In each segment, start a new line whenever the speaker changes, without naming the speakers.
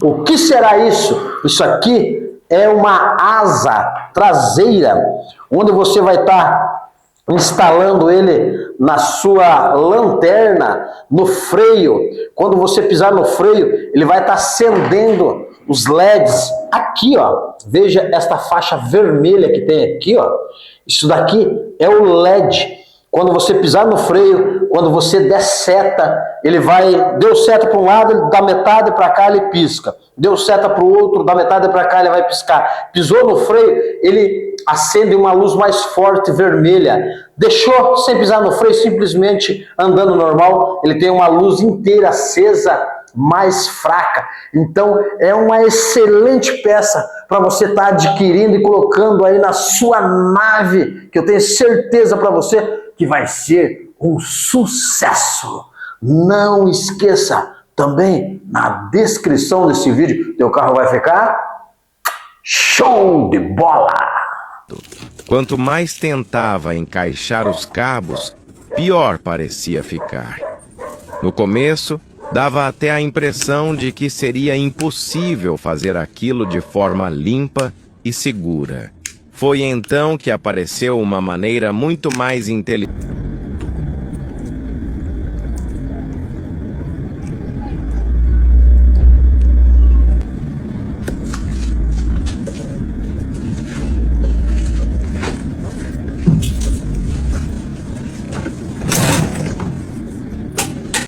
O que será isso? Isso aqui é uma asa traseira, onde você vai estar instalando ele na sua lanterna, no freio. Quando você pisar no freio, ele vai estar acendendo os LEDs aqui, ó. Veja esta faixa vermelha que tem aqui, ó. Isso daqui é o LED. Quando você pisar no freio, quando você der seta, ele vai... Deu seta para um lado, ele dá metade para cá, ele pisca. Deu seta para o outro, dá metade para cá, ele vai piscar. Pisou no freio, ele acende uma luz mais forte, vermelha. Deixou sem pisar no freio, simplesmente andando normal, ele tem uma luz inteira acesa, mais fraca. Então é uma excelente peça para você estar adquirindo e colocando aí na sua nave, que eu tenho certeza para você que vai ser um sucesso. Não esqueça, também na descrição desse vídeo, teu carro vai ficar show de bola!
Quanto mais tentava encaixar os cabos, pior parecia ficar. No começo, dava até a impressão de que seria impossível fazer aquilo de forma limpa e segura. Foi então que apareceu uma maneira muito mais inteligente.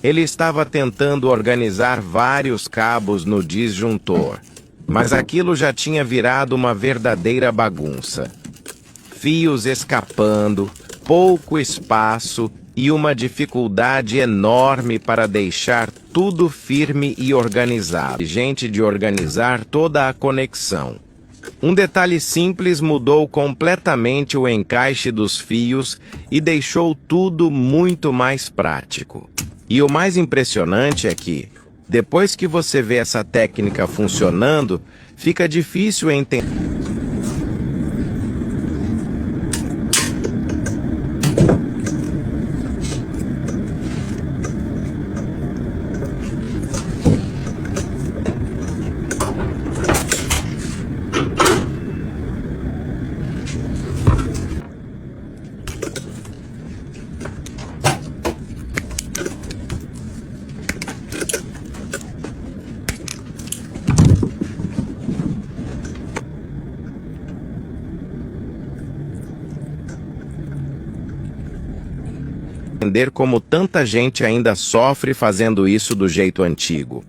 Ele estava tentando organizar vários cabos no disjuntor, mas aquilo já tinha virado uma verdadeira bagunça. Fios escapando, pouco espaço e uma dificuldade enorme para deixar tudo firme e organizado. Gente de organizar toda a conexão. Um detalhe simples mudou completamente o encaixe dos fios e deixou tudo muito mais prático. E o mais impressionante é que, depois que você vê essa técnica funcionando, fica difícil entender. entender como tanta gente ainda sofre fazendo isso do jeito antigo.